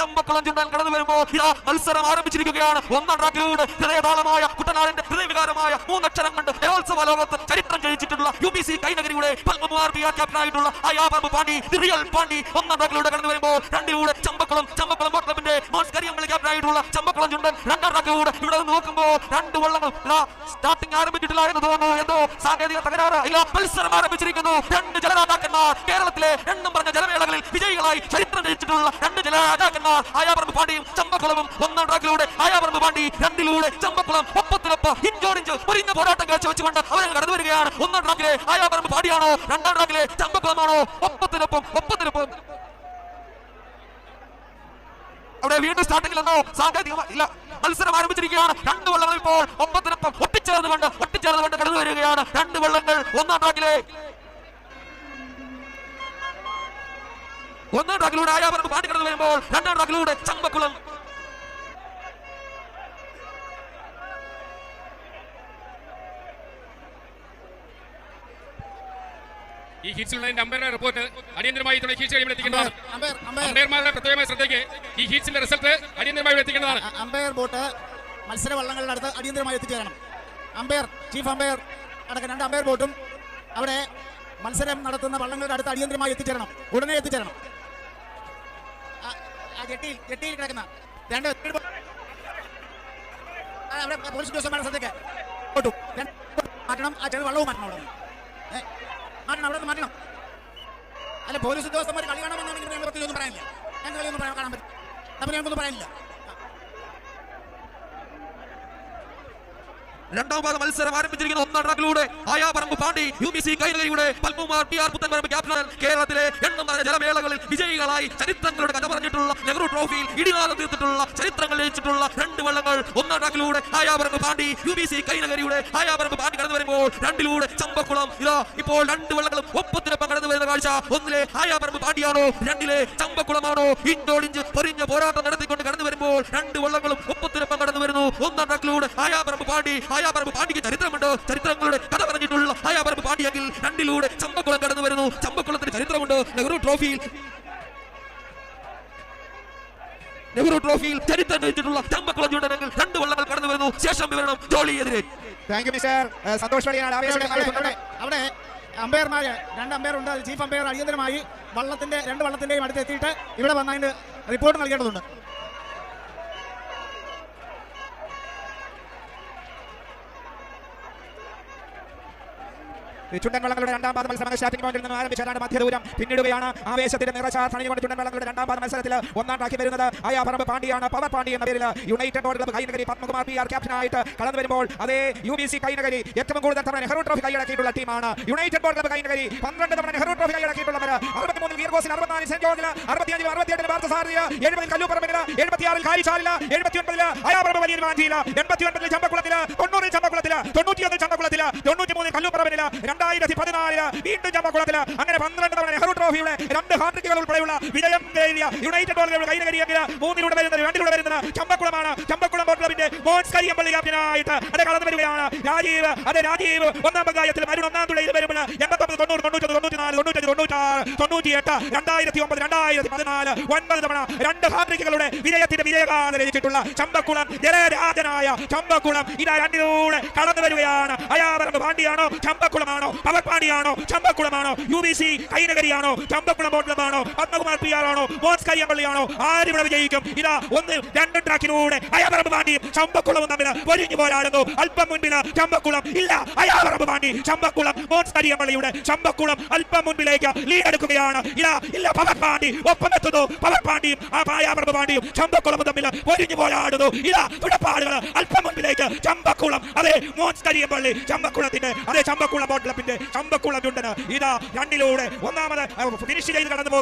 ചമ്പക്കുളം ചുണ്ടൻ കടന്നു വരുമ്പോൾ ഇതാ മത്സരം ആരംഭിച്ചിരിക്കുകയാണ്. ഒന്നാം ട്രാക്കിലൂടെ ഹൃദയതാളമായ കുട്ടനാടിന്റെ ഹൃദയവികാരമായ മൂന്നക്ഷരം കൊണ്ട് കലോത്സവ ലോകത്ത് ചരിത്രം കഴിച്ചിട്ടുള്ള UBC കൈനഗരിയുടെ ക്യാപ്റ്റനായിട്ടുള്ള അയ്യാപറമ്പ് പാണ്ടി റിയൽ പാണ്ടി ഒന്നാം ട്രാക്കിലൂടെ കടന്നു വരുമ്പോൾ രണ്ടിലൂടെ ചമ്പക്കുളം ബോട്ട് ക്ലബിന്റെ ക്യാപ്റ്റനായിട്ടുള്ള ചമ്പക്കുളം ചുണ്ടൻ രണ്ടാം ട്രാക്കിലൂടെ ഇവിടെ നോക്കുമ്പോൾ രണ്ട് വള്ളങ്ങൾ സ്റ്റാർട്ടിംഗ് ആരംഭിച്ചിട്ടില്ല എന്ന് തോന്നുന്നു. എന്തോ സാങ്കേതിക തകരാറ് ഇല്ല. മത്സരം ആരംഭിച്ചിരിക്കുന്നു. രണ്ട് ജലരാജാക്കന്മാർ കേരളത്തിലെ എണ്ണം പറഞ്ഞ ജലമേളകളിൽ വിജയികളായി ചരിത്രം രചിച്ചിട്ടുള്ള രണ്ട് ജലരാജാക്കന്മാർ അയ്യാപറമ്പ് പാണ്ടിയും ചമ്പക്കുളവും ഒന്നാം ട്രാക്കിലൂടെ അയ്യാപറമ്പ് പാണ്ടി രണ്ടിലൂടെ ചമ്പക്കുളം ഒപ്പത്തിനൊപ്പം ഇഞ്ചോടിഞ്ച് പൊരിഞ്ഞ പോരാട്ടം കാഴ്ചവെച്ചുകൊണ്ട് അവർ കടന്നു വരികയാണ്. ഒന്നാം ട്രാക്കിലെ അയ്യാപറമ്പ് പാണ്ടിയാണോ രണ്ടാം ട്രാക്കിലെ ചമ്പക്കുളമാണോ ഒപ്പത്തിനൊപ്പം അവിടെ വീണ്ടും സ്റ്റാർട്ടിങ്ങിലെന്നോ സാങ്കേതിക ഇല്ല. മത്സരം ആരംഭിച്ചിരിക്കുകയാണ്. രണ്ട് വള്ളങ്ങൾ ഇപ്പോൾ ഒപ്പത്തിനൊപ്പം ഒട്ടിച്ചേർന്നുകൊണ്ട് കടന്നു വരികയാണ്. രണ്ട് വള്ളങ്ങൾ ഒന്നാം ട്രാക്കിലൂടെ അയ്യാപറമ്പ് പാണ്ടി കടന്നു വരുമ്പോൾ രണ്ടാം ട്രാക്കിലൂടെ ചമ്പക്കുളം. ഈ ഹീറ്റ്സിലുള്ള അമ്പയറുടെ റിപ്പോർട്ട് അടിയന്തരമായി ഹീറ്റ്സ് കഴിയുമ്പോഴെത്തിക്കുന്നതാണ്. അമ്പയർമാരുടെ പ്രത്യേകമായ ശ്രദ്ധയ്ക്ക് ഈ ഹീറ്റ്സിന്റെ റിസൾട്ട് അടിയന്തരമായി എത്തിക്കുന്നതാണ്. അമ്പയർ ബോട്ട് മത്സര വള്ളങ്ങളുടെ അടുത്ത് അടിയന്തരമായി എത്തിച്ചേരണം. ചീഫ് അമ്പയർ അടക്കം രണ്ട് അമ്പയർ ബോട്ടും അവിടെ മത്സരം നടത്തുന്ന വള്ളങ്ങളുടെ അടുത്ത് അടിയന്തരമായി എത്തിച്ചേരണം. ഉടനെ എത്തിച്ചേരണം. ജെട്ടിയിൽ കിടക്കുന്ന രണ്ട് അവിടെ പോലീസ് ഉദ്യോഗസ്ഥന്മാരുടെ ശ്രദ്ധയ്ക്ക് ബോട്ടും മാറ്റണം. ആ ചെറിയ വള്ളവും മാറ്റണം. അവിടെ മാറ്റണം. അല്ല, പോലീസ് ഉദ്യോഗസ്ഥന്മാർ കളി കാണാമെന്നാണെങ്കിൽ ഒന്നും പറയാനില്ല. ഞാൻ കളിയൊന്നും കാണാൻ പറ്റും. അപ്പം ഞങ്ങൾക്കൊന്നും പറയാനില്ല. രണ്ടാം പാദ മത്സരം ആരംഭിച്ചിരിക്കുന്ന ഒന്നാം ട്രാക്കിലൂടെ അയ്യാപറമ്പ് പാണ്ടി UBC കൈനഗരിയുടെ പത്മകുമാർ PR പുത്തൻപറമ്പ് ക്യാപ്റ്റൻ കേരളത്തിലെ എണ്ണം പറഞ്ഞ ജലമേളകളിൽ വിജയികളായി ചരിത്രങ്ങളുടെ കഥ പറഞ്ഞിട്ടുള്ള നെഹ്റു ട്രോഫിയിൽ ഇടിനാഥം തീർത്തിട്ടുള്ള ചരിത്രങ്ങൾ രചിച്ചിട്ടുള്ള രണ്ട് വള്ളങ്ങൾ ഒന്നാം ട്രാക്കിലൂടെ അയ്യാപറമ്പ് പാണ്ടി UBC കൈനഗരിയുടെ അയ്യാപറമ്പ് പാണ്ടി കടന്നു വരുമ്പോൾ രണ്ടിലൂടെ ചമ്പക്കുളം. ഇതാ ഇപ്പോൾ രണ്ട് വള്ളങ്ങളും ഒപ്പത്തിനൊപ്പം കടന്നു വരുന്ന കാഴ്ച. ഒന്നിലെ അയ്യാപറമ്പ് പാണ്ടിയാണോ രണ്ടിലെ ചമ്പക്കുളമാണോ ഇഞ്ചോടിഞ്ച് പൊരിഞ്ഞ പോരാട്ടം നടത്തിക്കൊണ്ട് കടന്നു വരുമ്പോൾ രണ്ട് വള്ളങ്ങളും ഒപ്പത്തിനൊപ്പം കടന്നു വരുന്നു. ഒന്നാം ട്രാക്കിലൂടെ അയ്യാപറമ്പ് പാണ്ടിക്ക് ചരിത്രമുണ്ട്. ചരിത്രങ്ങളുടെ കഥ പറഞ്ഞിട്ടുള്ള അയ്യാപറമ്പ് പാണ്ടിയെങ്കിൽ രണ്ടിലൂടെ ചമ്പക്കുളം കടന്നു വരുന്നു. ചമ്പക്കുളത്തിന് ചരിത്രമുണ്ട്. നെഹ്റു ട്രോഫിയിൽ ചരിത്രം കഴിച്ചിട്ടുള്ള ചമ്പക്കുളം ചൂണ്ടനെങ്കിൽ രണ്ട് വള്ളങ്ങൾ കടന്നു വരുന്നു. ശേഷം വിവരണം ജോളിയെതിരെ. അവിടെ അമ്പയർമാര് രണ്ട് അമ്പയർ ഉണ്ട്. ചീഫ് അമ്പയർ അടിയന്തരമായി രണ്ട് വള്ളത്തിന്റെയും അടുത്ത് എത്തിയിട്ട് ഇവിടെ വന്ന് അതിന്റെ റിപ്പോർട്ട് നൽകേണ്ടതുണ്ട്. ചുണ്ടൻ വള്ളങ്ങളുടെ രണ്ടാം പാദ മത്സരം സ്റ്റാർട്ടിംഗ് പോയിന്റിൽ നിന്ന് ആരംഭിച്ച മധ്യദൂരം പിന്നിടുകയാണ്. ആവേശത്തിന്റെ നിറച്ചാർത്തണിഞ്ഞുകൊണ്ട് ചുണ്ടൻ വള്ളങ്ങളുടെ രണ്ടാം പാദ മത്സരത്തിൽ ഒന്നാം ട്രാക്കിൽ വരുന്നത് അയ്യാപറമ്പ് പാണ്ടിയാണ്. പവർ പാണ്ടി എന്ന പേരിൽ United boat club Kainakary Padmakumar PR ക്യാപ്റ്റനായിട്ട് കടന്നു വരുമ്പോൾ അതേ UBC കൈനഗരി ഏറ്റവും കൂടുതൽ തവണ നെഹ്റു ട്രോഫി കൈയടക്കിയിട്ടുള്ള ടീമാണ്. യുണൈറ്റഡ് ബോട്ട് ക്ലബ്ബ് കൈനഗരി 12 തവണ നെഹ്റു ട്രോഫി കൈയടക്കിയിട്ടുള്ളവർ. 63 ഗീർഗോസിൽ, 64 സെന്റ് ജോർജിൽ, 65 68 പാർത്ഥസാരഥിയിൽ, 70 കല്ലൂപ്പറമ്പിൽ, 76 കാരിച്ചാലിൽ, 79 അയ്യാപറമ്പ് വലിയ മാഞ്ചിയിൽ, 89 ചമ്പക്കുളത്തിൽ, 90 ചമ്പക്കുളത്തിൽ, 91 ചമ്പക്കുളത്തിൽ, 93 കല്ലൂപ്പറമ്പിൽ, 2014 വീണ്ടും ചമ്പക്കുളത്തിൽ. അങ്ങനെ 12 തവണ നെഹ്റു ട്രോഫിയുടെ രണ്ട് ഹാട്രിക്കുകൾ ഉൾപ്പെടെയുള്ള വിജയം നേടിയ യുണൈറ്റഡ് ബോട്ട് ക്ലബ്ബ് കൈനഗരിയെങ്കിൽ മൂന്നിലൂടെ വരുന്നത് ചമ്പക്കുളമാണ്. ചമ്പക്കുളം ബോട്ട് ക്ലബ്ബിന്റെ മോൻസ് കരിയമ്പള്ളി ക്യാപ്റ്റനായിട്ട് അത് കടന്നു വരികയാണ്. രാജീവ് ഒന്നാം പങ്കായത്തിൽ മരുൺ ഒന്നാം തുഴയിൽ വരുമ്പോൾ 89 90 91 94 95 96 97 2009 2014 9 തവണ രണ്ട് ഹാട്രിക്കുകളുടെ വിജയത്തിന്റെ വിജയഗാഥ രചിച്ചിട്ടുള്ള ചമ്പക്കുളം ജലരാജനായ ചമ്പക്കുളം ഇതാ രണ്ടിലൂടെ കടന്നു വരികയാണ്. അയ്യാപറമ്പ് പാണ്ടിയാണോ ചമ്പക്കുളമാണോ പവർ പാണ്ടിയാണോ ചമ്പക്കുളമാണോ UBC കൈനഗരിയാണോ ചമ്പക്കുളം ബോട്ട് ക്ലബ്ബാണോ പത്മകുമാർ PR ആണോ മോൻസ് കരിയമ്പള്ളിയാണോ ആരിവിടെ വിജയിക്കും? ഇതാ രണ്ട് ട്രാക്കിലൂടെ അയ്യാപറമ്പ് പാണ്ടിയും ചമ്പക്കുളവും തമ്മിൽ പൊരിഞ്ഞു പോരാടുന്നു. അല്പം മുൻപിൽ ചമ്പക്കുളം ഇല്ല. അയ്യാപറമ്പ് പാണ്ടി ചമ്പക്കുളം മോൻസ് കരിയമ്പള്ളിയുടെ ചമ്പക്കുളം അല്പം മുൻപിലേക്ക് ലീഡ് എടുക്കുകയാണ്. ഇല്ല പവർ പാണ്ടി ഒപ്പം എത്തുന്നു. പവർ പാണ്ടിയും അയ്യാപറമ്പ് പാണ്ടിയും ചമ്പക്കുളവും തമ്മിൽ പൊരിഞ്ഞു പോരാടുന്നു. തുടപ്പാടുകൾ അല്പം മുൻപിലേക്ക് ചമ്പക്കുളം. അതേ മോൻസ് കരിയമ്പള്ളി ചമ്പക്കുളത്തിന്റെ അതേ ചമ്പക്കുളം ബോട്ട് ക്ലബിന്റെ ചമ്പക്കുളം ചുണ്ടന് രണ്ടിലൂടെ ഒന്നാമത് ഫിനിഷ് ചെയ്ത് കടന്നു പോകുന്നു.